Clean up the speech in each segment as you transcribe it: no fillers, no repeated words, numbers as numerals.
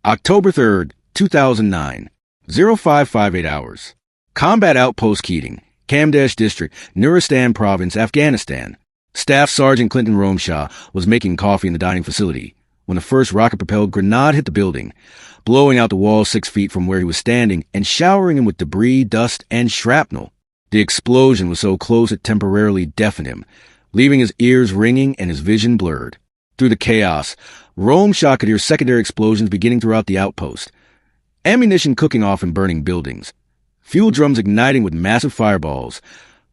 October 3rd, 2009, 0558 hours. Combat Outpost Keating, Kamdesh District, Nuristan Province, Afghanistan. Staff Sergeant Clinton Romesha was making coffee in the dining facility when the first rocket-propelled grenade hit the building, blowing out the wall 6 feet from where he was standing and showering him with debris, dust, and shrapnel. The explosion was so close it temporarily deafened him, leaving his ears ringing and his vision blurred. Through the chaos, Romesha could hear secondary explosions beginning throughout the outpost, ammunition cooking off in burning buildings, fuel drums igniting with massive fireballs,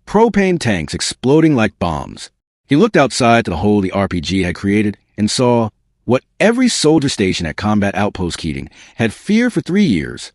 propane tanks exploding like bombs. He looked outside to the hole the RPG had created and saw what every soldier stationed at Combat Outpost Keating had feared for 3 years.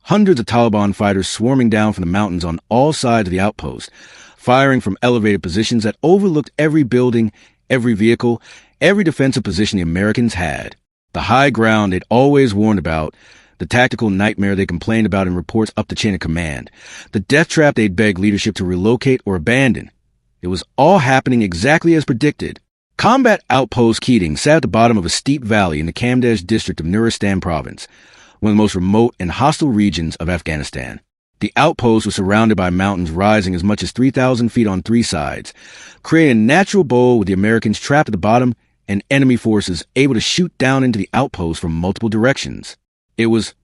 Hundreds of Taliban fighters swarming down from the mountains on all sides of the outpost, firing from elevated positions that overlooked every building, every vehicle, every defensive position the Americans had. The high ground they'd always warned about, the tactical nightmare they complained about in reports up the chain of command, the death trap they'd begged leadership to relocate or abandon. It was all happening exactly as predicted. Combat Outpost Keating sat at the bottom of a steep valley in the Kamdesh district of Nuristan Province, one of the most remote and hostile regions of Afghanistan. The outpost was surrounded by mountains rising as much as 3,000 feet on 3 sides, creating a natural bowl with the Americans trapped at the bottom and enemy forces able to shoot down into the outpost from multiple directions. It was,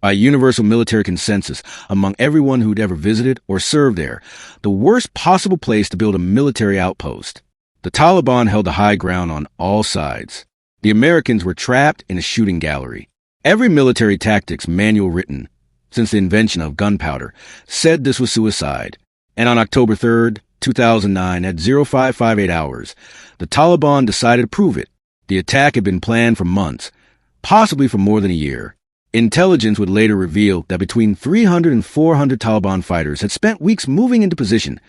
by universal military consensus among everyone who'd ever visited or served there, the worst possible place to build a military outpost. The Taliban held the high ground on all sides. The Americans were trapped in a shooting gallery. Every military tactics manual written since the invention of gunpowder said this was suicide. And on October 3rd, 2009, at 0558 hours, the Taliban decided to prove it. The attack had been planned for months, possibly for more than a year. Intelligence would later reveal that between 300 and 400 Taliban fighters had spent weeks moving into position,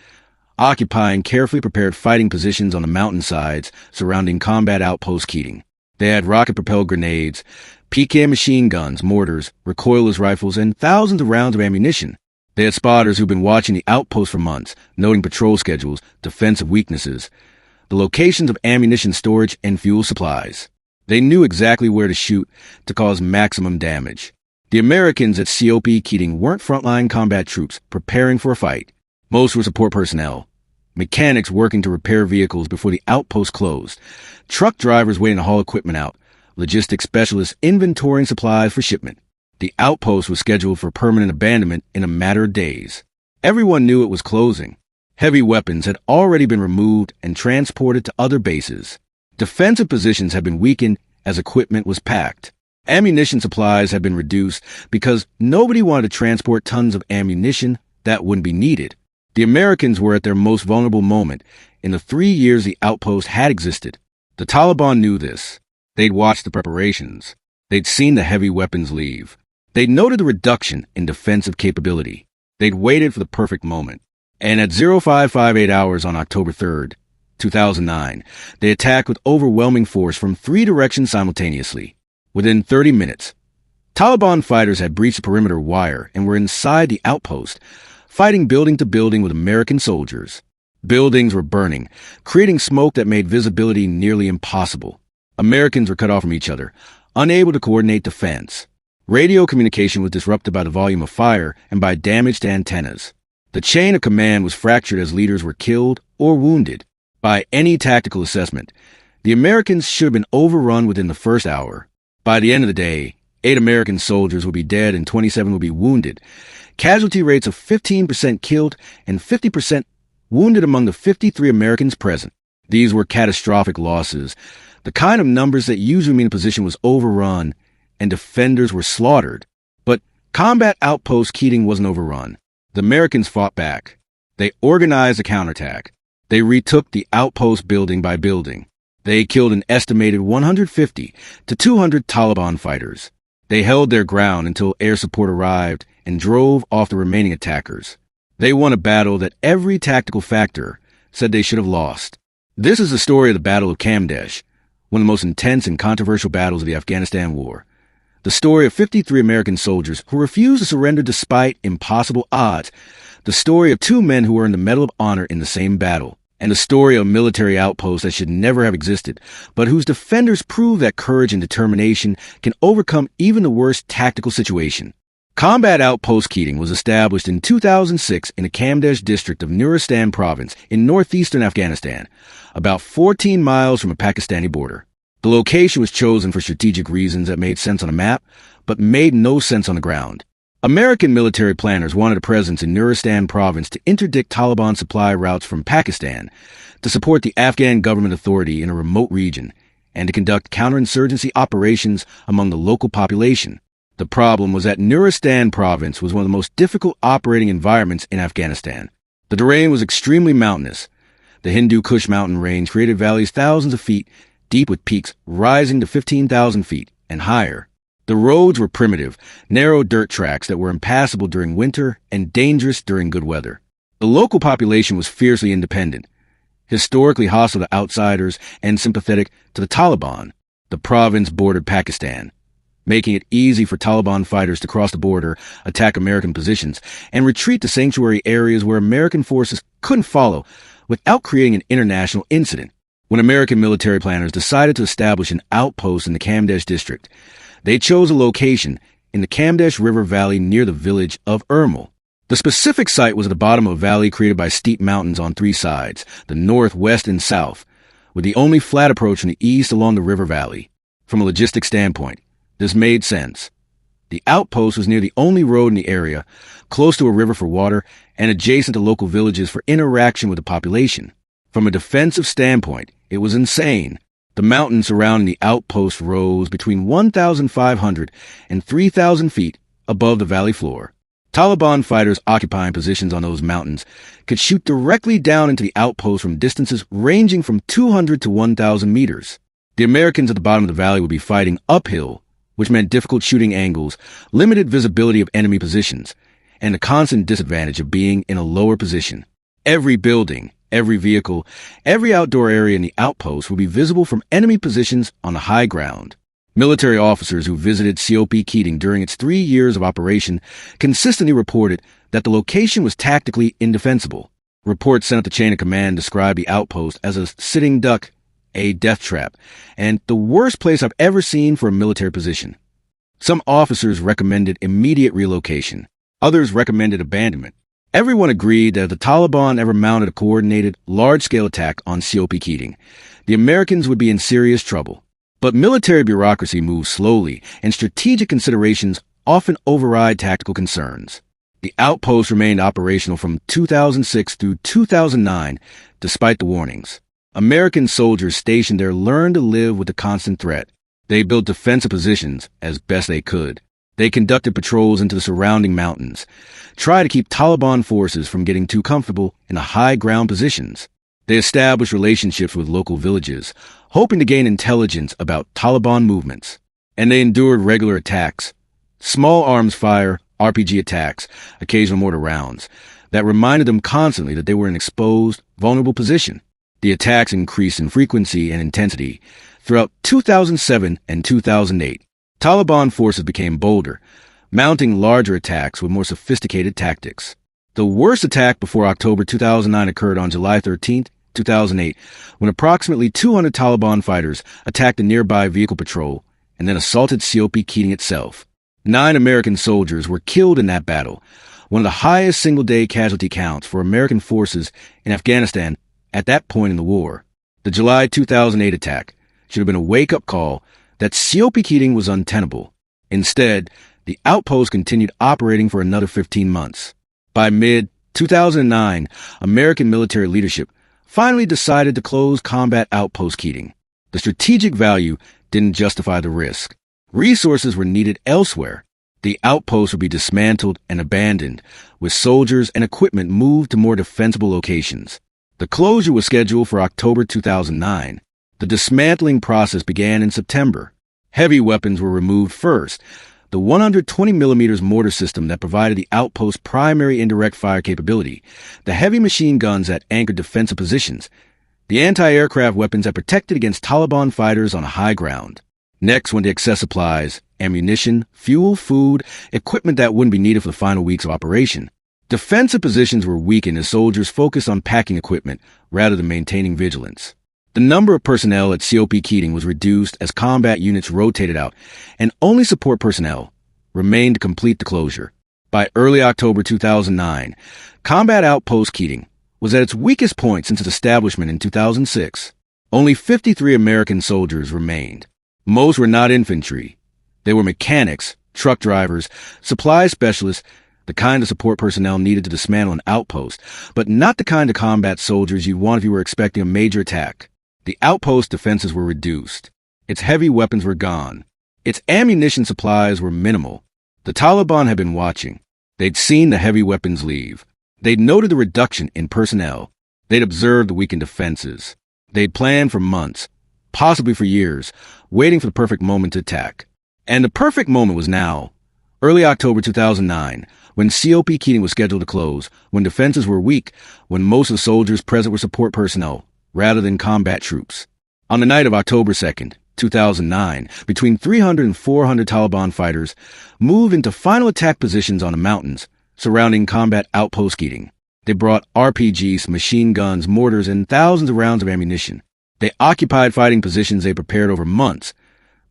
occupying carefully prepared fighting positions on the mountainsides surrounding Combat Outpost Keating. They had rocket-propelled grenades, PKM machine guns, mortars, recoilless rifles, and thousands of rounds of ammunition. They had spotters who'd been watching the outpost for months, noting patrol schedules, defensive weaknesses, the locations of ammunition storage, and fuel supplies. They knew exactly where to shoot to cause maximum damage. The Americans at COP Keating weren't frontline combat troops preparing for a fight. Most were support personnel, mechanics working to repair vehicles before the outpost closed, truck drivers waiting to haul equipment out, logistics specialists inventorying supplies for shipment. The outpost was scheduled for permanent abandonment in a matter of days. Everyone knew it was closing. Heavy weapons had already been removed and transported to other bases. Defensive positions had been weakened as equipment was packed. Ammunition supplies had been reduced because nobody wanted to transport tons of ammunition that wouldn't be needed. The Americans were at their most vulnerable moment in the 3 years the outpost had existed. The Taliban knew this. They'd watched the preparations. They'd seen the heavy weapons leave. They'd noted the reduction in defensive capability. They'd waited for the perfect moment. And at 0558 hours on October 3rd, 2009, they attacked with overwhelming force from 3 directions simultaneously. Within 30 minutes, Taliban fighters had breached the perimeter wire and were inside the outpost, fighting building to building with American soldiers. Buildings were burning, creating smoke that made visibility nearly impossible. Americans were cut off from each other, unable to coordinate defense. Radio communication was disrupted by the volume of fire and by damage to antennas. The chain of command was fractured as leaders were killed or wounded. By any tactical assessment, the Americans should have been overrun within the first hour. By the end of the day, 8 American soldiers would be dead and 27 would be wounded. Casualty rates of 15% killed and 50% wounded among the 53 Americans present. These were catastrophic losses, the kind of numbers that usually mean a position was overrun and defenders were slaughtered. But Combat Outpost Keating wasn't overrun. The Americans fought back. They organized a counterattack. They retook the outpost building by building. They killed an estimated 150 to 200 Taliban fighters. They held their ground until air support arrived and drove off the remaining attackers. They won a battle that every tactical factor said they should have lost. This is the story of the Battle of Kamdesh, one of the most intense and controversial battles of the Afghanistan War. The story of 53 American soldiers who refused to surrender despite impossible odds. The story of 2 men who earned the Medal of Honor in the same battle. and the story of a military outpost that should never have existed, but whose defenders prove that courage and determination can overcome even the worst tactical situation. Combat Outpost Keating was established in 2006 in the Kamdesh district of Nuristan Province in northeastern Afghanistan, about 14 miles from a Pakistani border. The location was chosen for strategic reasons that made sense on a map, but made no sense on the ground. American military planners wanted a presence in Nuristan Province to interdict Taliban supply routes from Pakistan, to support the Afghan government authority in a remote region, and to conduct counterinsurgency operations among the local population. The problem was that Nuristan Province was one of the most difficult operating environments in Afghanistan. The terrain was extremely mountainous. The Hindu Kush mountain range created valleys thousands of feet deep with peaks rising to 15,000 feet and higher. The roads were primitive, narrow dirt tracks that were impassable during winter and dangerous during good weather. The local population was fiercely independent, historically hostile to outsiders and sympathetic to the Taliban. The province bordered Pakistan, making it easy for Taliban fighters to cross the border, attack American positions, and retreat to sanctuary areas where American forces couldn't follow without creating an international incident. When American military planners decided to establish an outpost in the Kamdesh district, they chose a location in the Kamdesh River Valley near the village of Ermal. The specific site was at the bottom of a valley created by steep mountains on three sides, the north, west, and south, with the only flat approach from the east along the river valley. From a logistic standpoint, this made sense. The outpost was near the only road in the area, close to a river for water, and adjacent to local villages for interaction with the population. From a defensive standpoint, it was insane. The mountains surrounding the outpost rose between 1,500 and 3,000 feet above the valley floor. Taliban fighters occupying positions on those mountains could shoot directly down into the outpost from distances ranging from 200 to 1,000 meters. The Americans at the bottom of the valley would be fighting uphill, which meant difficult shooting angles, limited visibility of enemy positions, and the constant disadvantage of being in a lower position. Every building, every vehicle, every outdoor area in the outpost would be visible from enemy positions on the high ground. Military officers who visited COP Keating during its 3 years of operation consistently reported that the location was tactically indefensible. Reports sent up the chain of command described the outpost as a sitting duck, a death trap, and the worst place I've ever seen for a military position. Some officers recommended immediate relocation. Others recommended abandonment. Everyone agreed that if the Taliban ever mounted a coordinated, large-scale attack on COP Keating, the Americans would be in serious trouble. But military bureaucracy moves slowly, and strategic considerations often override tactical concerns. The outpost remained operational from 2006 through 2009, despite the warnings. American soldiers stationed there learned to live with the constant threat. They built defensive positions as best they could. They conducted patrols into the surrounding mountains, tried to keep Taliban forces from getting too comfortable in the high ground positions. They established relationships with local villages, hoping to gain intelligence about Taliban movements. And they endured regular attacks, small arms fire, RPG attacks, occasional mortar rounds, that reminded them constantly that they were in an exposed, vulnerable position. The attacks increased in frequency and intensity throughout 2007 and 2008. Taliban forces became bolder, mounting larger attacks with more sophisticated tactics. The worst attack before October 2009 occurred on July 13, 2008, when approximately 200 Taliban fighters attacked a nearby vehicle patrol and then assaulted COP Keating itself. 9 American soldiers were killed in that battle, one of the highest single-day casualty counts for American forces in Afghanistan at that point in the war. The July 2008 attack should have been a wake-up call that COP Keating was untenable. Instead, the outpost continued operating for another 15 months. By mid-2009, American military leadership finally decided to close Combat Outpost Keating. The strategic value didn't justify the risk. Resources were needed elsewhere. The outpost would be dismantled and abandoned, with soldiers and equipment moved to more defensible locations. The closure was scheduled for October 2009. The dismantling process began in September. Heavy weapons were removed first. The 120mm mortar system that provided the outpost's primary indirect fire capability, the heavy machine guns that anchored defensive positions, the anti-aircraft weapons that protected against Taliban fighters on high ground. Next went the excess supplies, ammunition, fuel, food, equipment that wouldn't be needed for the final weeks of operation. Defensive positions were weakened as soldiers focused on packing equipment rather than maintaining vigilance. The number of personnel at COP Keating was reduced as combat units rotated out, and only support personnel remained to complete the closure. By early October 2009, Combat Outpost Keating was at its weakest point since its establishment in 2006. Only 53 American soldiers remained. Most were not infantry. They were mechanics, truck drivers, supply specialists, the kind of support personnel needed to dismantle an outpost, but not the kind of combat soldiers you'd want if you were expecting a major attack. The outpost defenses were reduced. Its heavy weapons were gone. Its ammunition supplies were minimal. The Taliban had been watching. They'd seen the heavy weapons leave. They'd noted the reduction in personnel. They'd observed the weakened defenses. They'd planned for months, possibly for years, waiting for the perfect moment to attack. And the perfect moment was now. Early October 2009, when COP Keating was scheduled to close, when defenses were weak, when most of the soldiers present were support personnel, rather than combat troops. On the night of October 2nd, 2009, between 300 and 400 Taliban fighters moved into final attack positions on the mountains surrounding Combat Outpost Keating. They brought RPGs, machine guns, mortars, and thousands of rounds of ammunition. They occupied fighting positions they prepared over months,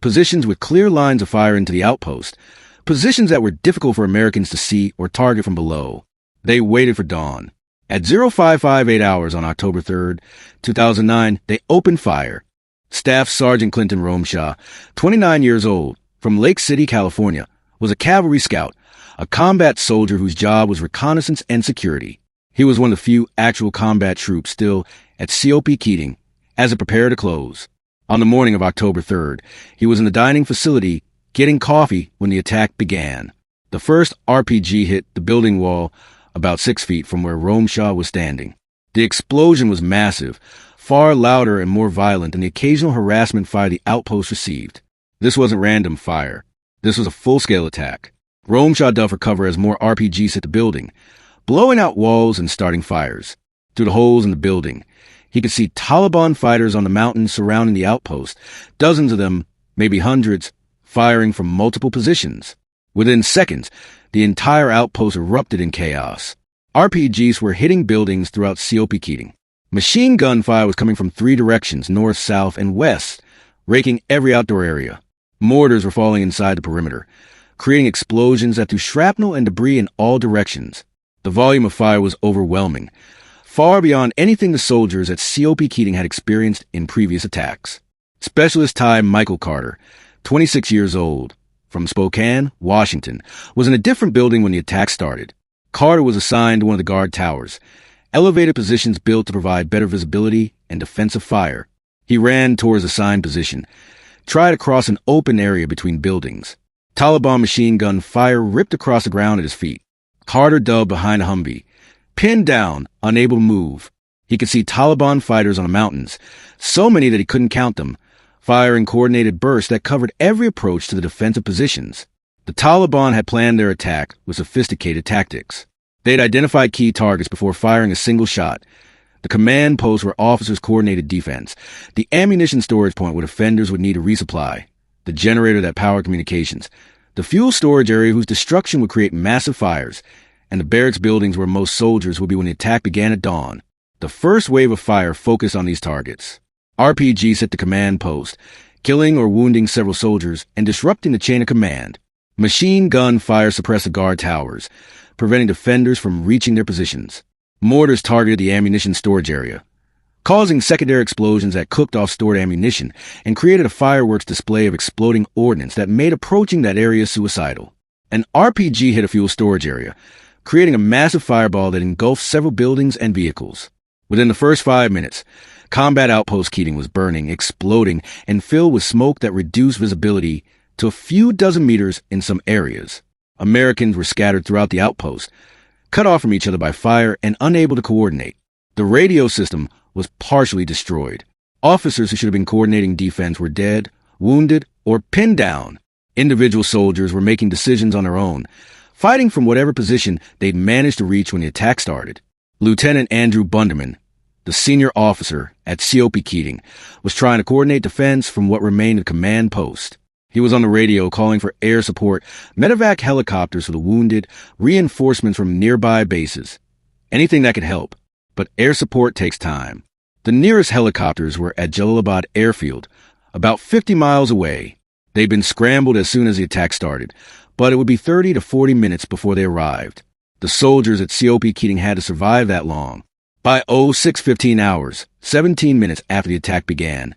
positions with clear lines of fire into the outpost, positions that were difficult for Americans to see or target from below. They waited for dawn. At 0558 hours on October 3rd, 2009, they opened fire. Staff Sergeant Clinton Romesha, 29 years old, from Lake City, California, was a cavalry scout, a combat soldier whose job was reconnaissance and security. He was one of the few actual combat troops still at COP Keating as it prepared to close. On the morning of October 3rd, he was in the dining facility getting coffee when the attack began. The first RPG hit the building wall about 6 feet from where Romesha was standing. The explosion was massive, far louder and more violent than the occasional harassment fire the outpost received. This wasn't random fire. This was a full-scale attack. Romesha dug for cover as more RPGs hit the building, blowing out walls and starting fires. Through the holes in the building, he could see Taliban fighters on the mountains surrounding the outpost, dozens of them, maybe hundreds, firing from multiple positions. Within seconds, the entire outpost erupted in chaos. RPGs were hitting buildings throughout COP Keating. Machine gun fire was coming from 3 directions, north, south, and west, raking every outdoor area. Mortars were falling inside the perimeter, creating explosions that threw shrapnel and debris in all directions. The volume of fire was overwhelming, far beyond anything the soldiers at COP Keating had experienced in previous attacks. Specialist Ty Michael Carter, 26 years old, from Spokane, Washington, was in a different building when the attack started. Carter was assigned to one of the guard towers, elevated positions built to provide better visibility and defensive fire. He ran towards the assigned position, tried to cross an open area between buildings. Taliban machine gun fire ripped across the ground at his feet. Carter dug behind a Humvee, pinned down, unable to move. He could see Taliban fighters on the mountains, so many that he couldn't count them, firing coordinated bursts that covered every approach to the defensive positions. The Taliban had planned their attack with sophisticated tactics. They had identified key targets before firing a single shot. The command post where officers coordinated defense, the ammunition storage point where defenders would need a resupply, the generator that powered communications, the fuel storage area whose destruction would create massive fires, and the barracks buildings where most soldiers would be when the attack began at dawn. The first wave of fire focused on these targets. RPGs hit the command post, killing or wounding several soldiers and disrupting the chain of command. Machine gun fire suppressed the guard towers, preventing defenders from reaching their positions. Mortars targeted the ammunition storage area, causing secondary explosions that cooked off stored ammunition and created a fireworks display of exploding ordnance that made approaching that area suicidal. An RPG hit a fuel storage area, creating a massive fireball that engulfed several buildings and vehicles. Within the first 5 minutes, Combat Outpost Keating was burning, exploding, and filled with smoke that reduced visibility to a few dozen meters in some areas. Americans were scattered throughout the outpost, cut off from each other by fire and unable to coordinate. The radio system was partially destroyed. Officers who should have been coordinating defense were dead, wounded, or pinned down. Individual soldiers were making decisions on their own, fighting from whatever position they'd managed to reach when the attack started. Lieutenant Andrew Bunderman, the senior officer at COP Keating, was trying to coordinate defense from what remained a command post. He was on the radio calling for air support, medevac helicopters for the wounded, reinforcements from nearby bases. Anything that could help. But air support takes time. The nearest helicopters were at Jalalabad Airfield, about 50 miles away. They'd been scrambled as soon as the attack started, but it would be 30 to 40 minutes before they arrived. The soldiers at COP Keating had to survive that long. By 06:15 hours, 17 minutes after the attack began,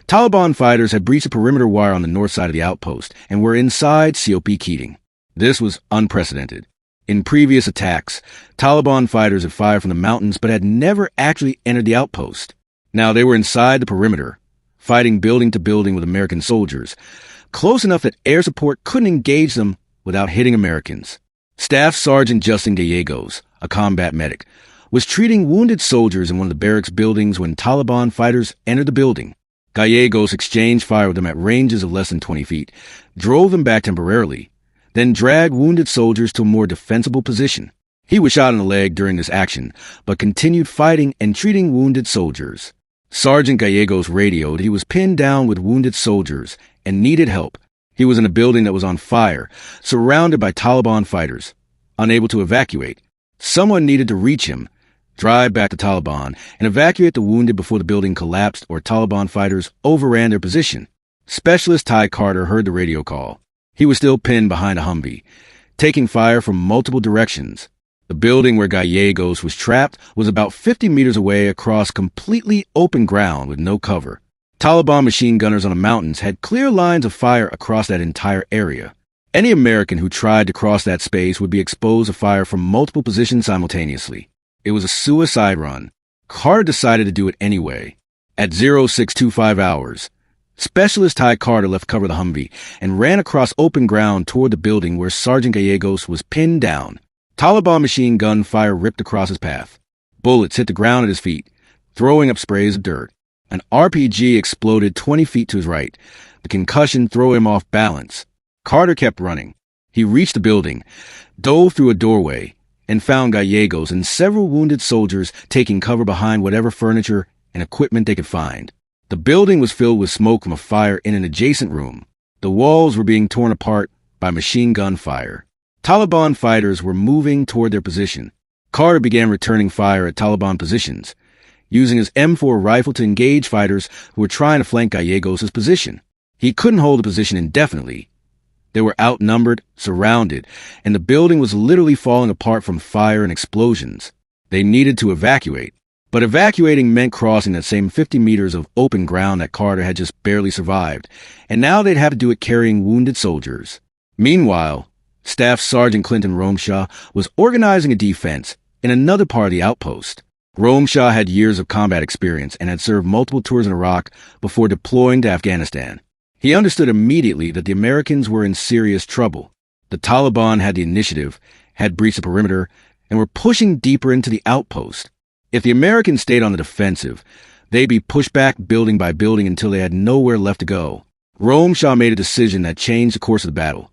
Taliban fighters had breached a perimeter wire on the north side of the outpost and were inside COP Keating. This was unprecedented. In previous attacks, Taliban fighters had fired from the mountains but had never actually entered the outpost. Now they were inside the perimeter, fighting building to building with American soldiers, close enough that air support couldn't engage them without hitting Americans. Staff Sergeant Justin Gallegos, a combat medic, was treating wounded soldiers in one of the barracks buildings when Taliban fighters entered the building. Gallegos exchanged fire with them at ranges of less than 20 feet, drove them back temporarily, then dragged wounded soldiers to a more defensible position. He was shot in the leg during this action, but continued fighting and treating wounded soldiers. Sergeant Gallegos radioed he was pinned down with wounded soldiers and needed help. He was in a building that was on fire, surrounded by Taliban fighters. Unable to evacuate, someone needed to reach him, drive back to Taliban, and evacuate the wounded before the building collapsed or Taliban fighters overran their position. Specialist Ty Carter heard the radio call. He was still pinned behind a Humvee, taking fire from multiple directions. The building where Gallegos was trapped was about 50 meters away across completely open ground with no cover. Taliban machine gunners on the mountains had clear lines of fire across that entire area. Any American who tried to cross that space would be exposed to fire from multiple positions simultaneously. It was a suicide run. Carter decided to do it anyway. At 0625 hours, Specialist Ty Carter left cover of the Humvee and ran across open ground toward the building where Sergeant Gallegos was pinned down. Taliban machine gun fire ripped across his path. Bullets hit the ground at his feet, throwing up sprays of dirt. An RPG exploded 20 feet to his right. The concussion threw him off balance. Carter kept running. He reached the building, dove through a doorway, and found Gallegos and several wounded soldiers taking cover behind whatever furniture and equipment they could find. The building was filled with smoke from a fire in an adjacent room. The walls were being torn apart by machine gun fire. Taliban fighters were moving toward their position. Carter began returning fire at Taliban positions, using his M4 rifle to engage fighters who were trying to flank Gallegos' position. He couldn't hold the position indefinitely. They were outnumbered, surrounded, and the building was literally falling apart from fire and explosions. They needed to evacuate. But evacuating meant crossing that same 50 meters of open ground that Carter had just barely survived, and now they'd have to do it carrying wounded soldiers. Meanwhile, Staff Sergeant Clinton Romesha was organizing a defense in another part of the outpost. Romesha had years of combat experience and had served multiple tours in Iraq before deploying to Afghanistan. He understood immediately that the Americans were in serious trouble. The Taliban had the initiative, had breached the perimeter, and were pushing deeper into the outpost. If the Americans stayed on the defensive, they'd be pushed back building by building until they had nowhere left to go. Romesha made a decision that changed the course of the battle.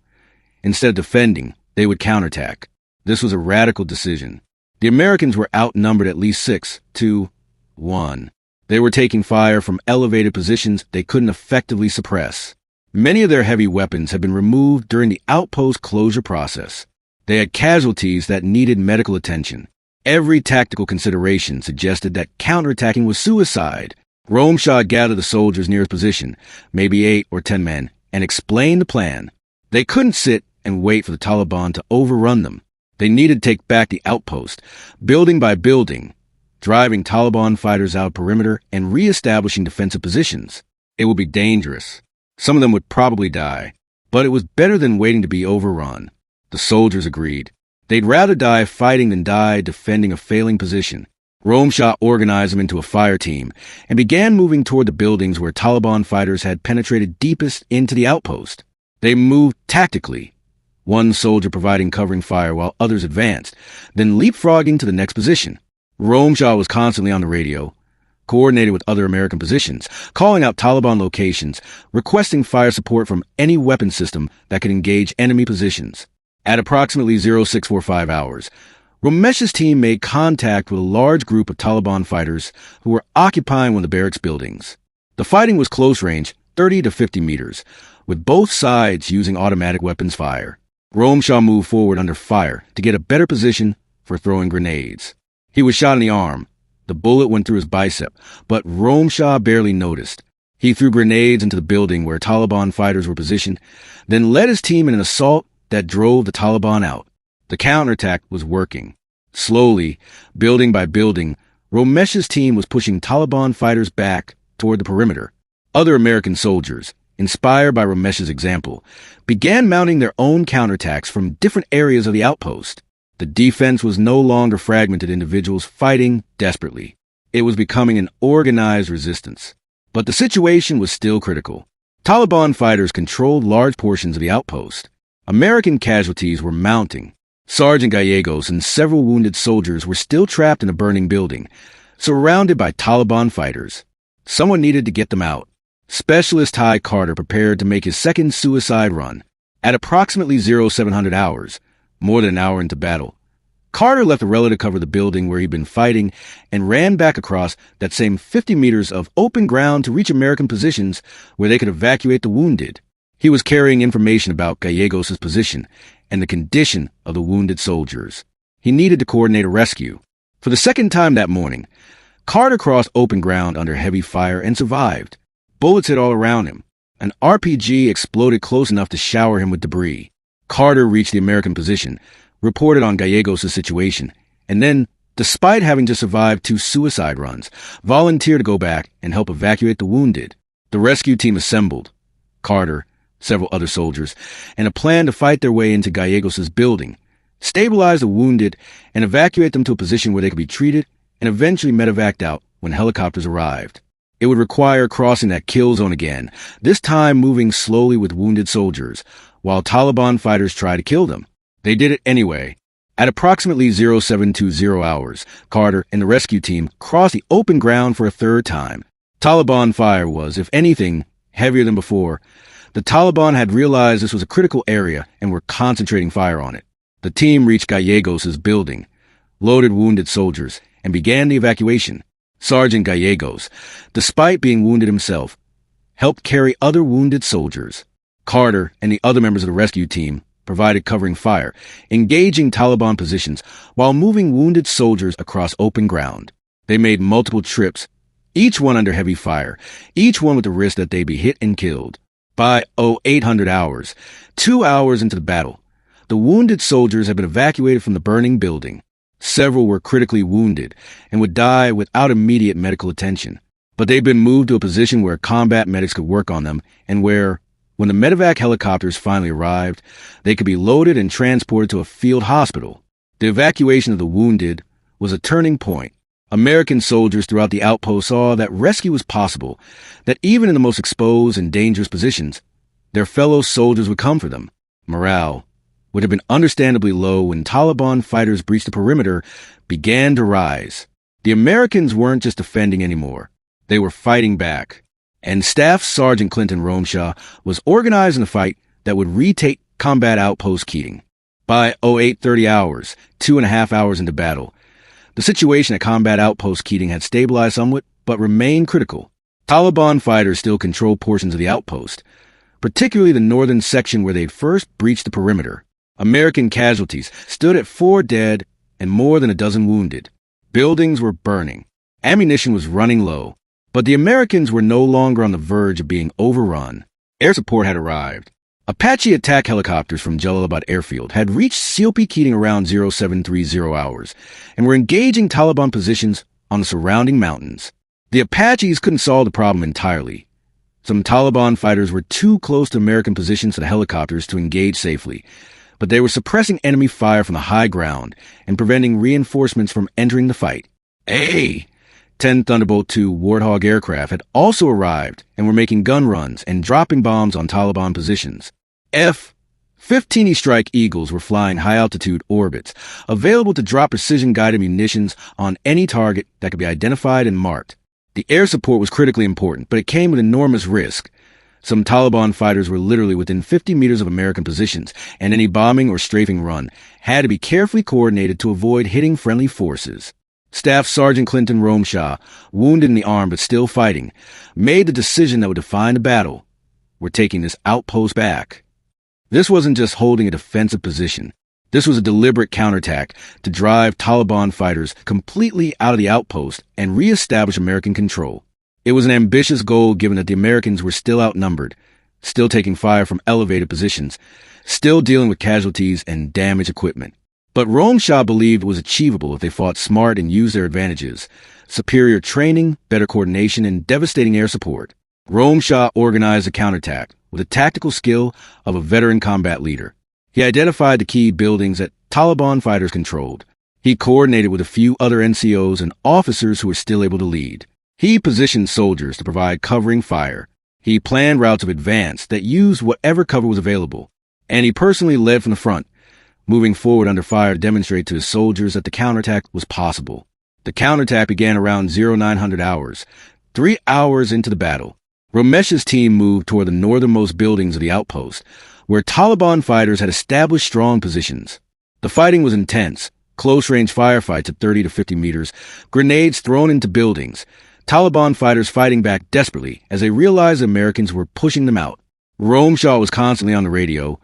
Instead of defending, they would counterattack. This was a radical decision. The Americans were outnumbered at least 6-1. They were taking fire from elevated positions they couldn't effectively suppress. Many of their heavy weapons had been removed during the outpost closure process. They had casualties that needed medical attention. Every tactical consideration suggested that counterattacking was suicide. Romesha gathered the soldiers near his position, maybe 8 or 10 men, and explained the plan. They couldn't sit and wait for the Taliban to overrun them. They needed to take back the outpost, building by building, driving Taliban fighters out of perimeter and re-establishing defensive positions. It would be dangerous. Some of them would probably die, but it was better than waiting to be overrun. The soldiers agreed. They'd rather die fighting than die defending a failing position. Romesha organized them into a fire team and began moving toward the buildings where Taliban fighters had penetrated deepest into the outpost. They moved tactically, one soldier providing covering fire while others advanced, then leapfrogging to the next position. Romesha was constantly on the radio, coordinated with other American positions, calling out Taliban locations, requesting fire support from any weapon system that could engage enemy positions. At approximately 0645 hours, Romesha's team made contact with a large group of Taliban fighters who were occupying one of the barracks buildings. The fighting was close range, 30 to 50 meters, with both sides using automatic weapons fire. Romesha moved forward under fire to get a better position for throwing grenades. He was shot in the arm. The bullet went through his bicep, but Romesha barely noticed. He threw grenades into the building where Taliban fighters were positioned, then led his team in an assault that drove the Taliban out. The counterattack was working. Slowly, building by building, Romesha's team was pushing Taliban fighters back toward the perimeter. Other American soldiers, inspired by Romesha's example, began mounting their own counterattacks from different areas of the outpost. The defense was no longer fragmented individuals fighting desperately. It was becoming an organized resistance. But the situation was still critical. Taliban fighters controlled large portions of the outpost. American casualties were mounting. Sergeant Gallegos and several wounded soldiers were still trapped in a burning building, surrounded by Taliban fighters. Someone needed to get them out. Specialist Ty Carter prepared to make his second suicide run. At approximately 0700 hours, more than an hour into battle, Carter left a relative cover the building where he'd been fighting and ran back across that same 50 meters of open ground to reach American positions where they could evacuate the wounded. He was carrying information about Gallegos' position and the condition of the wounded soldiers. He needed to coordinate a rescue. For the second time that morning, Carter crossed open ground under heavy fire and survived. Bullets hit all around him. An RPG exploded close enough to shower him with debris. Carter reached the American position, reported on Gallegos' situation, and then, despite having to survive 2 suicide runs, volunteered to go back and help evacuate the wounded. The rescue team assembled. Carter, several other soldiers, and a plan to fight their way into Gallegos' building, stabilize the wounded, and evacuate them to a position where they could be treated and eventually medevaced out when helicopters arrived. It would require crossing that kill zone again, this time moving slowly with wounded soldiers, while Taliban fighters tried to kill them. They did it anyway. At approximately 0720 hours, Carter and the rescue team crossed the open ground for a third time. Taliban fire was, if anything, heavier than before. The Taliban had realized this was a critical area and were concentrating fire on it. The team reached Gallegos' building, loaded wounded soldiers, and began the evacuation. Sergeant Gallegos, despite being wounded himself, helped carry other wounded soldiers. Carter and the other members of the rescue team provided covering fire, engaging Taliban positions while moving wounded soldiers across open ground. They made multiple trips, each one under heavy fire, each one with the risk that they be hit and killed. By 0800 hours, 2 hours into the battle, the wounded soldiers had been evacuated from the burning building. Several were critically wounded and would die without immediate medical attention. But they'd been moved to a position where combat medics could work on them and where, when the medevac helicopters finally arrived, they could be loaded and transported to a field hospital. The evacuation of the wounded was a turning point. American soldiers throughout the outpost saw that rescue was possible, that even in the most exposed and dangerous positions, their fellow soldiers would come for them. Morale, which had been understandably low when Taliban fighters breached the perimeter, began to rise. The Americans weren't just defending anymore. They were fighting back. And Staff Sergeant Clinton Romesha was organizing a fight that would retake Combat Outpost Keating. By 0830 hours, 2.5 hours into battle, the situation at Combat Outpost Keating had stabilized somewhat, but remained critical. Taliban fighters still controlled portions of the outpost, particularly the northern section where they'd first breached the perimeter. American casualties stood at 4 dead and more than a dozen wounded. Buildings were burning. Ammunition was running low. But the Americans were no longer on the verge of being overrun. Air support had arrived. Apache attack helicopters from Jalalabad Airfield had reached COP Keating around 0730 hours and were engaging Taliban positions on the surrounding mountains. The Apaches couldn't solve the problem entirely. Some Taliban fighters were too close to American positions for the helicopters to engage safely, but they were suppressing enemy fire from the high ground and preventing reinforcements from entering the fight. 10 Thunderbolt II Warthog aircraft had also arrived and were making gun runs and dropping bombs on Taliban positions. F-15E Strike Eagles were flying high-altitude orbits, available to drop precision-guided munitions on any target that could be identified and marked. The air support was critically important, but it came with enormous risk. Some Taliban fighters were literally within 50 meters of American positions, and any bombing or strafing run had to be carefully coordinated to avoid hitting friendly forces. Staff Sergeant Clinton Romesha, wounded in the arm but still fighting, made the decision that would define the battle. were taking this outpost back. This wasn't just holding a defensive position. This was a deliberate counterattack to drive Taliban fighters completely out of the outpost and reestablish American control. It was an ambitious goal given that the Americans were still outnumbered, still taking fire from elevated positions, still dealing with casualties and damaged equipment. But Romesha believed it was achievable if they fought smart and used their advantages: superior training, better coordination, and devastating air support. Romesha organized a counterattack with the tactical skill of a veteran combat leader. He identified the key buildings that Taliban fighters controlled. He coordinated with a few other NCOs and officers who were still able to lead. He positioned soldiers to provide covering fire. He planned routes of advance that used whatever cover was available. And he personally led from the front, moving forward under fire to demonstrate to his soldiers that the counterattack was possible. The counterattack began around 0900 hours, 3 hours into the battle. Romesha's team moved toward the northernmost buildings of the outpost, where Taliban fighters had established strong positions. The fighting was intense, close-range firefights at 30 to 50 meters, grenades thrown into buildings, Taliban fighters fighting back desperately as they realized the Americans were pushing them out. Romesha was constantly on the radio,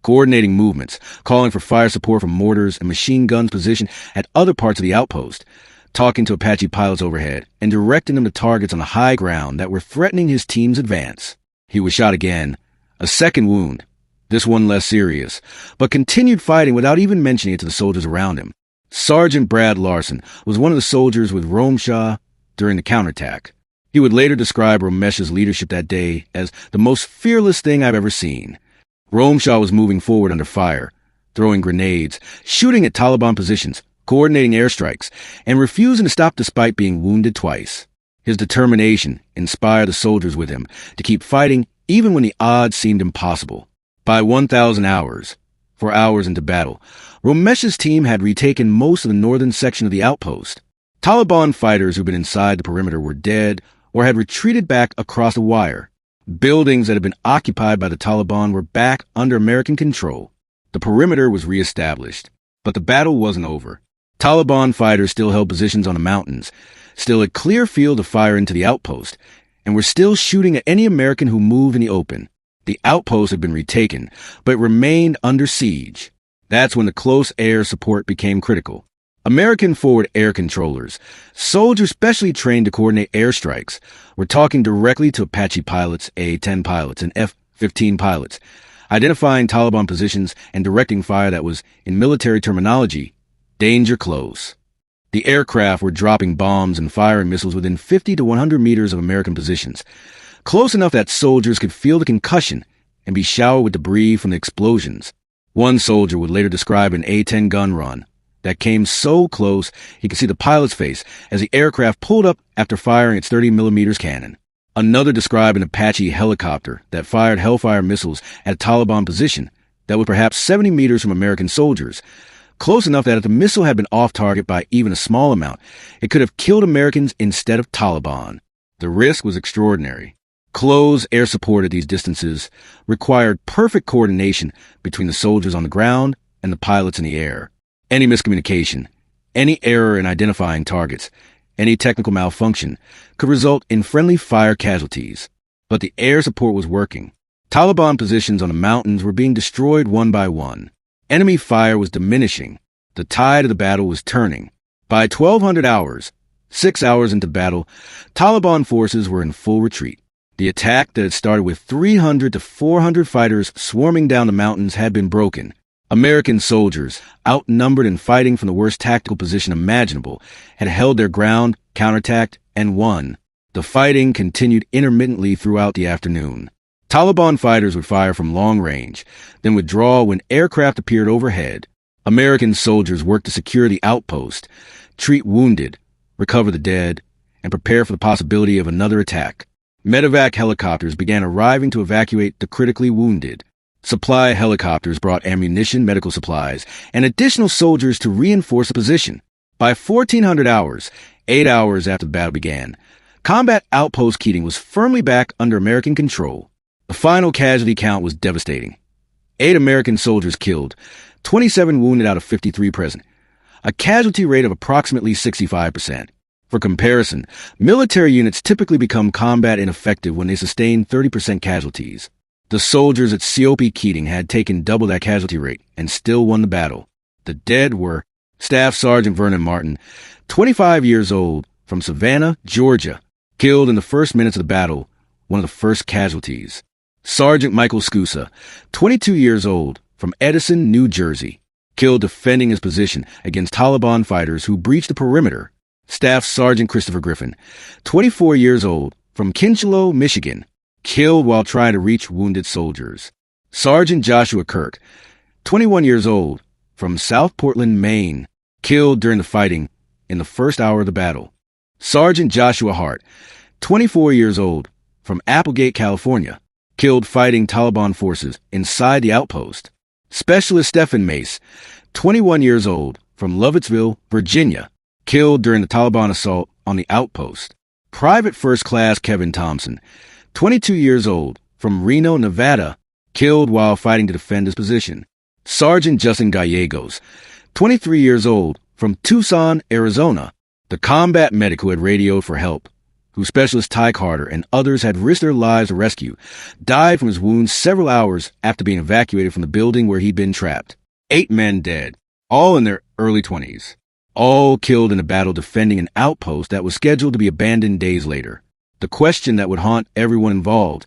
coordinating movements, calling for fire support from mortars and machine guns positioned at other parts of the outpost, talking to Apache pilots overhead, and directing them to targets on the high ground that were threatening his team's advance. He was shot again, a second wound, this one less serious, but continued fighting without even mentioning it to the soldiers around him. Sergeant Brad Larson was one of the soldiers with Romesha during the counterattack. He would later describe Romesha's leadership that day as the most fearless thing I've ever seen. Romesha was moving forward under fire, throwing grenades, shooting at Taliban positions, coordinating airstrikes, and refusing to stop despite being wounded twice. His determination inspired the soldiers with him to keep fighting even when the odds seemed impossible. By 1,000 hours, 4 hours into battle, Romesha's team had retaken most of the northern section of the outpost. Taliban fighters who'd been inside the perimeter were dead or had retreated back across the wire. Buildings that had been occupied by the Taliban were back under American control. The perimeter was reestablished, but the battle wasn't over. Taliban fighters still held positions on the mountains, still a clear field of fire into the outpost, and were still shooting at any American who moved in the open. The outpost had been retaken, but it remained under siege. That's when the close air support became critical. American forward air controllers, soldiers specially trained to coordinate airstrikes, were talking directly to Apache pilots, A-10 pilots, and F-15 pilots, identifying Taliban positions and directing fire that was, in military terminology, danger close. The aircraft were dropping bombs and firing missiles within 50 to 100 meters of American positions, close enough that soldiers could feel the concussion and be showered with debris from the explosions. One soldier would later describe an A-10 gun run that came so close he could see the pilot's face as the aircraft pulled up after firing its 30mm cannon. Another described an Apache helicopter that fired Hellfire missiles at a Taliban position that was perhaps 70 meters from American soldiers, close enough that if the missile had been off target by even a small amount, it could have killed Americans instead of Taliban. The risk was extraordinary. Close air support at these distances required perfect coordination between the soldiers on the ground and the pilots in the air. Any miscommunication, any error in identifying targets, any technical malfunction could result in friendly fire casualties. But the air support was working. Taliban positions on the mountains were being destroyed one by one. Enemy fire was diminishing. The tide of the battle was turning. By 1200 hours, 6 hours into battle, Taliban forces were in full retreat. The attack that had started with 300 to 400 fighters swarming down the mountains had been broken. American soldiers, outnumbered and fighting from the worst tactical position imaginable, had held their ground, counterattacked, and won. The fighting continued intermittently throughout the afternoon. Taliban fighters would fire from long range, then withdraw when aircraft appeared overhead. American soldiers worked to secure the outpost, treat wounded, recover the dead, and prepare for the possibility of another attack. Medevac helicopters began arriving to evacuate the critically wounded. Supply helicopters brought ammunition, medical supplies, and additional soldiers to reinforce the position. By 1400 hours, 8 hours after the battle began, Combat Outpost Keating was firmly back under American control. The final casualty count was devastating. 8 American soldiers killed, 27 wounded out of 53 present, a casualty rate of approximately 65%. For comparison, military units typically become combat ineffective when they sustain 30% casualties. The soldiers at COP Keating had taken double that casualty rate and still won the battle. The dead were Staff Sergeant Vernon Martin, 25 years old, from Savannah, Georgia, killed in the first minutes of the battle, one of the first casualties. Sergeant Michael Scusa, 22 years old, from Edison, New Jersey, killed defending his position against Taliban fighters who breached the perimeter. Staff Sergeant Christopher Griffin, 24 years old, from Kinchelo, Michigan, killed while trying to reach wounded soldiers. Sergeant Joshua Kirk, 21 years old, from South Portland, Maine, killed during the fighting in the first hour of the battle. Sergeant Joshua Hart, 24 years old, from Applegate, California, killed fighting Taliban forces inside the outpost. Specialist Stephen Mace, 21 years old, from Lovettsville, Virginia, killed during the Taliban assault on the outpost. Private First Class Kevin Thompson, 22 years old, from Reno, Nevada, killed while fighting to defend his position. Sergeant Justin Gallegos, 23 years old, from Tucson, Arizona, the combat medic who had radioed for help, who Specialist Ty Carter and others had risked their lives to rescue, died from his wounds several hours after being evacuated from the building where he'd been trapped. 8 men dead, all in their early 20s, all killed in a battle defending an outpost that was scheduled to be abandoned days later. The question that would haunt everyone involved,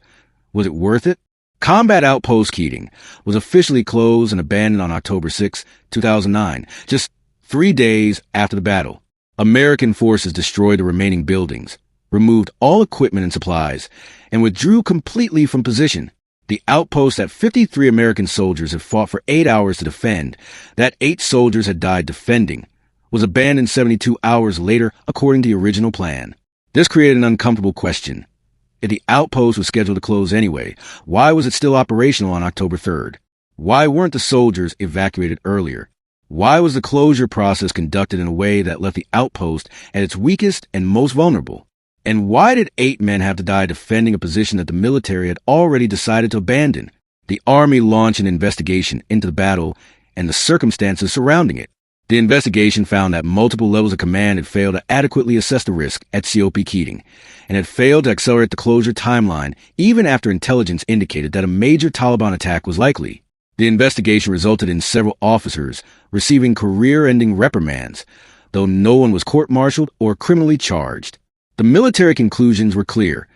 was it worth it? Combat Outpost Keating was officially closed and abandoned on October 6, 2009, just 3 days after the battle. American forces destroyed the remaining buildings, removed all equipment and supplies, and withdrew completely from position. The outpost that 53 American soldiers had fought for 8 hours to defend, that 8 soldiers had died defending, was abandoned 72 hours later according to the original plan. This created an uncomfortable question. If the outpost was scheduled to close anyway, why was it still operational on October 3rd? Why weren't the soldiers evacuated earlier? Why was the closure process conducted in a way that left the outpost at its weakest and most vulnerable? And why did 8 men have to die defending a position that the military had already decided to abandon? The Army launched an investigation into the battle and the circumstances surrounding it. The investigation found that multiple levels of command had failed to adequately assess the risk at COP Keating and had failed to accelerate the closure timeline even after intelligence indicated that a major Taliban attack was likely. The investigation resulted in several officers receiving career-ending reprimands, though no one was court-martialed or criminally charged. The military conclusions were clear.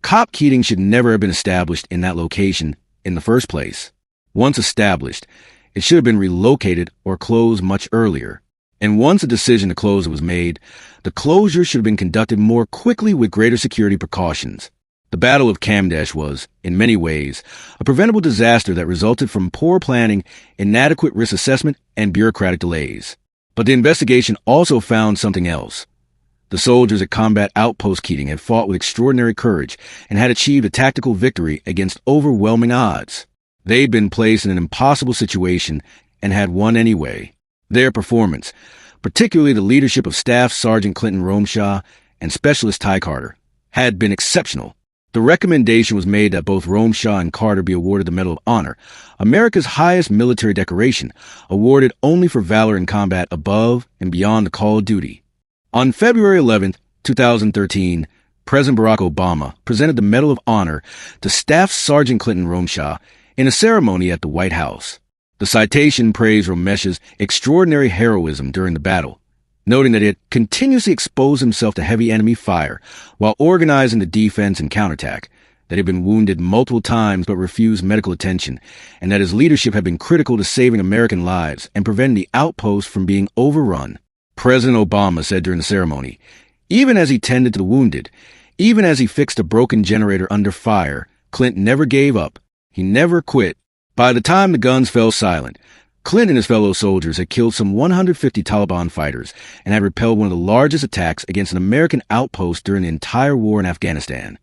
COP Keating should never have been established in that location in the first place. Once established, it should have been relocated or closed much earlier. And once a decision to close it was made, the closure should have been conducted more quickly with greater security precautions. The Battle of Kamdesh was, in many ways, a preventable disaster that resulted from poor planning, inadequate risk assessment, and bureaucratic delays. But the investigation also found something else. The soldiers at Combat Outpost Keating had fought with extraordinary courage and had achieved a tactical victory against overwhelming odds. They'd been placed in an impossible situation and had won anyway. Their performance, particularly the leadership of Staff Sergeant Clinton Romesha and Specialist Ty Carter, had been exceptional. The recommendation was made that both Romesha and Carter be awarded the Medal of Honor, America's highest military decoration, awarded only for valor in combat above and beyond the call of duty. On February 11, 2013, President Barack Obama presented the Medal of Honor to Staff Sergeant Clinton Romesha in a ceremony at the White House. The citation praised Romesha's extraordinary heroism during the battle, noting that he had continuously exposed himself to heavy enemy fire while organizing the defense and counterattack, that he had been wounded multiple times but refused medical attention, and that his leadership had been critical to saving American lives and preventing the outpost from being overrun. President Obama said during the ceremony, even as he tended to the wounded, even as he fixed a broken generator under fire, Clint never gave up. He never quit. By the time the guns fell silent, Clint and his fellow soldiers had killed some 150 Taliban fighters and had repelled one of the largest attacks against an American outpost during the entire war in Afghanistan.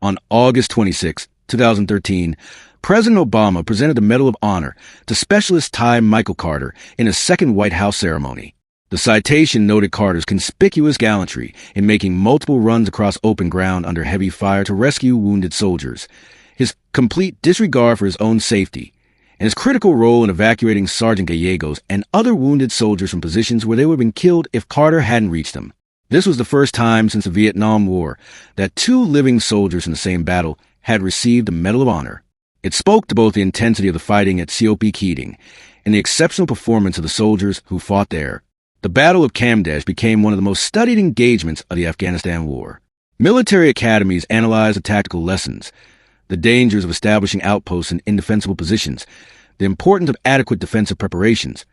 On August 26, 2013, President Obama presented the Medal of Honor to Specialist Ty Michael Carter in a second White House ceremony. The citation noted Carter's conspicuous gallantry in making multiple runs across open ground under heavy fire to rescue wounded soldiers, his complete disregard for his own safety, and his critical role in evacuating Sergeant Gallegos and other wounded soldiers from positions where they would have been killed if Carter hadn't reached them. This was the first time since the Vietnam War that 2 living soldiers in the same battle had received the Medal of Honor. It spoke to both the intensity of the fighting at COP Keating and the exceptional performance of the soldiers who fought there. The Battle of Kamdesh became one of the most studied engagements of the Afghanistan War. Military academies analyzed the tactical lessons, the dangers of establishing outposts in indefensible positions, the importance of adequate defensive preparations,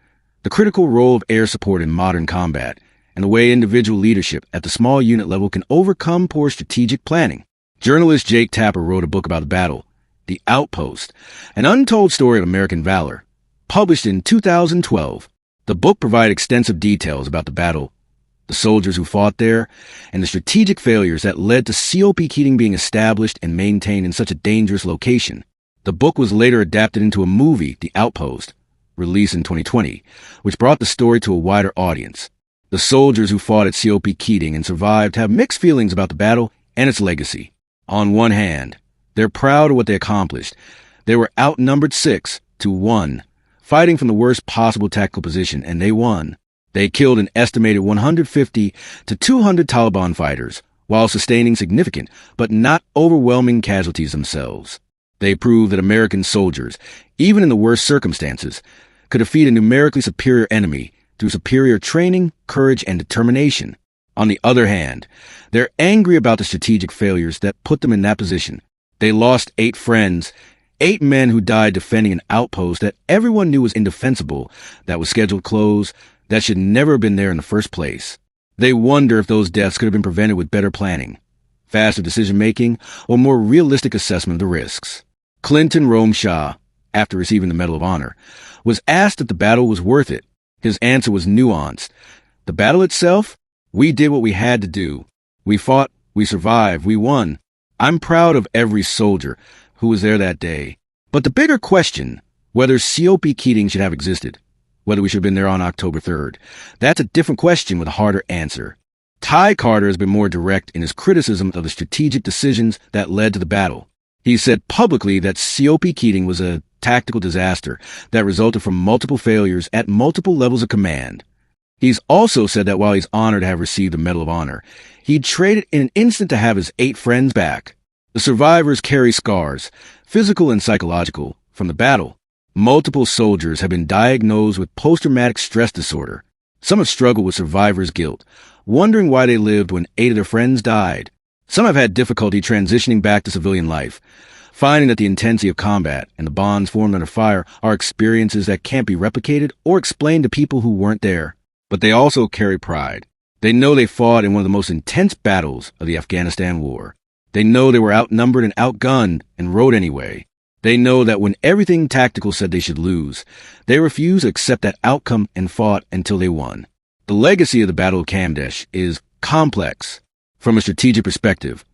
the critical role of air support in modern combat, and the way individual leadership at the small unit level can overcome poor strategic planning. Journalist Jake Tapper wrote a book about the battle, The Outpost, an untold story of American valor, published in 2012. The book provided extensive details about the battle, the soldiers who fought there, and the strategic failures that led to COP Keating being established and maintained in such a dangerous location. The book was later adapted into a movie, The Outpost, released in 2020, which brought the story to a wider audience. The soldiers who fought at COP Keating and survived have mixed feelings about the battle and its legacy. On one hand, they're proud of what they accomplished. They were outnumbered 6-1, fighting from the worst possible tactical position, and they won. They killed an estimated 150 to 200 Taliban fighters, while sustaining significant but not overwhelming casualties themselves. They proved that American soldiers, even in the worst circumstances, could defeat a numerically superior enemy through superior training, courage, and determination. On the other hand, they're angry about the strategic failures that put them in that position. They lost 8 friends, 8 men who died defending an outpost that everyone knew was indefensible, that was scheduled to close, that should never have been there in the first place. They wonder if those deaths could have been prevented with better planning, faster decision-making, or more realistic assessment of the risks. Clinton Romesha, after receiving the Medal of Honor, was asked if the battle was worth it. His answer was nuanced. The battle itself? We did what we had to do. We fought, we survived, we won. I'm proud of every soldier who was there that day. But the bigger question, whether COP Keating should have existed, whether we should have been there on October 3rd, that's a different question with a harder answer. Ty Carter has been more direct in his criticism of the strategic decisions that led to the battle. He said publicly that COP Keating was a tactical disaster that resulted from multiple failures at multiple levels of command. He's also said that while he's honored to have received the Medal of Honor, he'd trade it in an instant to have his 8 friends back. The survivors carry scars, physical and psychological, from the battle. Multiple soldiers have been diagnosed with post-traumatic stress disorder. Some have struggled with survivor's guilt, wondering why they lived when 8 of their friends died. Some have had difficulty transitioning back to civilian life, finding that the intensity of combat and the bonds formed under fire are experiences that can't be replicated or explained to people who weren't there. But they also carry pride. They know they fought in one of the most intense battles of the Afghanistan War. They know they were outnumbered and outgunned and rode anyway. They know that when everything tactical said they should lose, they refused to accept that outcome and fought until they won. The legacy of the Battle of Kamdesh is complex from a strategic perspective.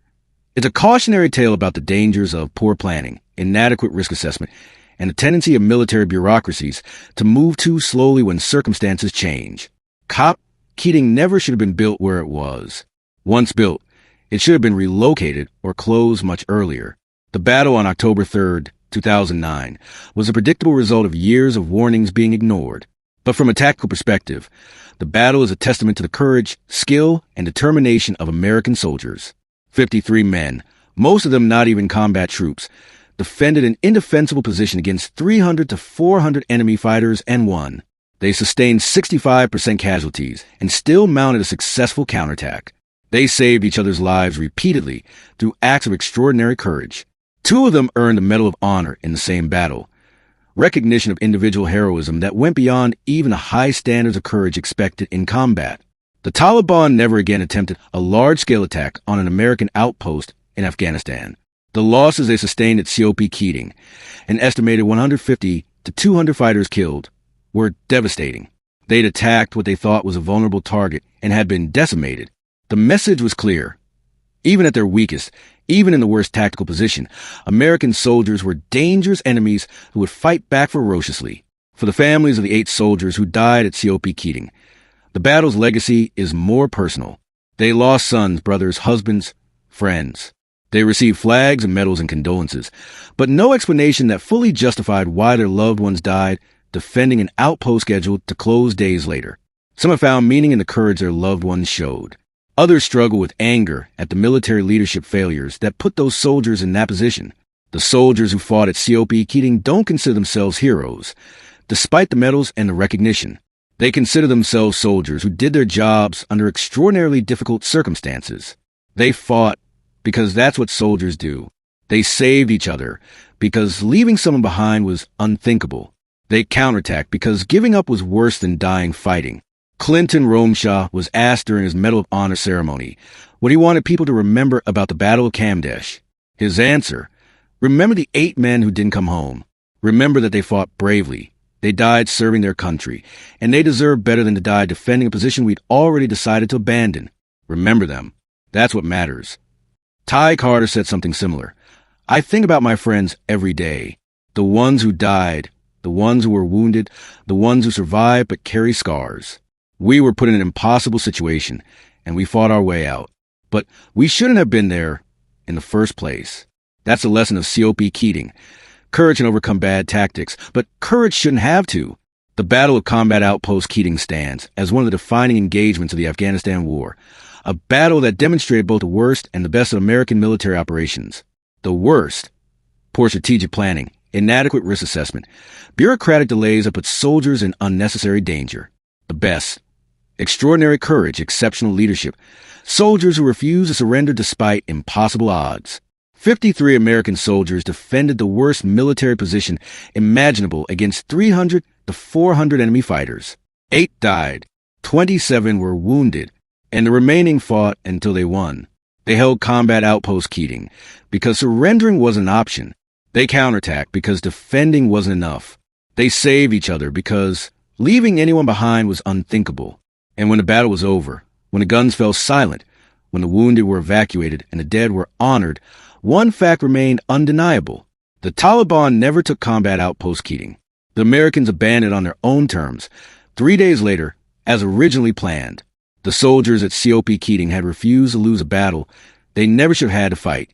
It's a cautionary tale about the dangers of poor planning, inadequate risk assessment, and the tendency of military bureaucracies to move too slowly when circumstances change. COP Keating never should have been built where it was. Once built, it should have been relocated or closed much earlier. The battle on October 3rd, 2009, was a predictable result of years of warnings being ignored. But from a tactical perspective, the battle is a testament to the courage, skill, and determination of American soldiers. 53 men, most of them not even combat troops, defended an indefensible position against 300 to 400 enemy fighters and won. They sustained 65% casualties and still mounted a successful counterattack. They saved each other's lives repeatedly through acts of extraordinary courage. 2 of them earned the Medal of Honor in the same battle, recognition of individual heroism that went beyond even the high standards of courage expected in combat. The Taliban never again attempted a large-scale attack on an American outpost in Afghanistan. The losses they sustained at COP Keating, an estimated 150 to 200 fighters killed, were devastating. They'd attacked what they thought was a vulnerable target and had been decimated. The message was clear. Even at their weakest, even in the worst tactical position, American soldiers were dangerous enemies who would fight back ferociously. For the families of the 8 soldiers who died at COP Keating, the battle's legacy is more personal. They lost sons, brothers, husbands, friends. They received flags and medals and condolences, but no explanation that fully justified why their loved ones died defending an outpost scheduled to close days later. Some have found meaning in the courage their loved ones showed. Others struggle with anger at the military leadership failures that put those soldiers in that position. The soldiers who fought at COP Keating don't consider themselves heroes, despite the medals and the recognition. They consider themselves soldiers who did their jobs under extraordinarily difficult circumstances. They fought because that's what soldiers do. They saved each other because leaving someone behind was unthinkable. They counterattacked because giving up was worse than dying fighting. Clinton Romesha was asked during his Medal of Honor ceremony what he wanted people to remember about the Battle of Kamdesh. His answer: remember the 8 men who didn't come home. Remember that they fought bravely. They died serving their country, and they deserve better than to die defending a position we'd already decided to abandon. Remember them. That's what matters. Ty Carter said something similar. I think about my friends every day. The ones who died, the ones who were wounded, the ones who survived but carry scars. We were put in an impossible situation, and we fought our way out. But we shouldn't have been there in the first place. That's a lesson of COP Keating. Courage can overcome bad tactics, but courage shouldn't have to. The Battle of Combat Outpost Keating stands as one of the defining engagements of the Afghanistan War, a battle that demonstrated both the worst and the best of American military operations. The worst: poor strategic planning, inadequate risk assessment, bureaucratic delays that put soldiers in unnecessary danger. The best: extraordinary courage, exceptional leadership, soldiers who refused to surrender despite impossible odds. 53 American soldiers defended the worst military position imaginable against 300 to 400 enemy fighters. 8 died, 27 were wounded, and the remaining fought until they won. They held Combat Outpost Keating because surrendering wasn't an option. They counterattacked because defending wasn't enough. They saved each other because leaving anyone behind was unthinkable. And when the battle was over, when the guns fell silent, when the wounded were evacuated and the dead were honored, one fact remained undeniable. The Taliban never took Combat Outpost Keating. The Americans abandoned on their own terms 3 days later, as originally planned. The soldiers at COP Keating had refused to lose a battle they never should have had to fight.